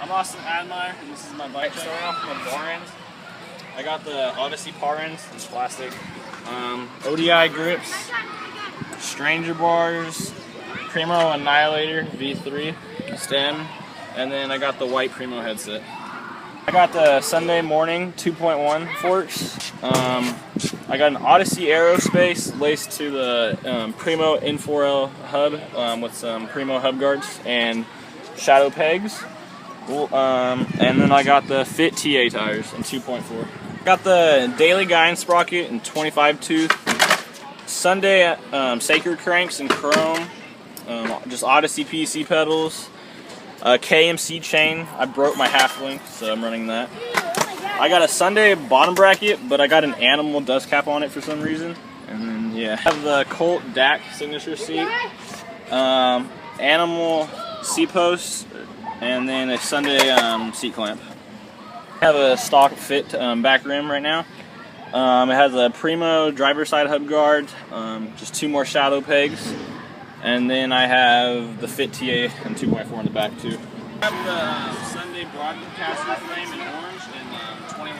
I'm Austin Admire, and this is my bike. Starting off with my bar ends. I got the Odyssey par ends, it's plastic. ODI grips, Stranger bars, Primo Annihilator V3 stem, and then I got the white Primo headset. I got the Sunday Morning 2.1 forks. I got an Odyssey Aerospace laced to the Primo N4L hub with some Primo hub guards and shadow pegs. And then I got the Fit TA tires in 2.4. Got the Daily Guide sprocket in 25 tooth. Sunday Sacred cranks in chrome. Just Odyssey PC pedals. KMC chain. I broke my half link, so I'm running that. I got a Sunday bottom bracket, but I got an Animal dust cap on it for some reason. And then yeah, I have the Colt DAC signature seat. Animal seat posts. And then a Sunday seat clamp. I have a stock Fit back rim right now. It has a Primo driver side hub guard, just 2 more shadow pegs, and then I have the Fit TA and 2.4 in the back too. I have the Sunday broadcaster frame in orange and 21.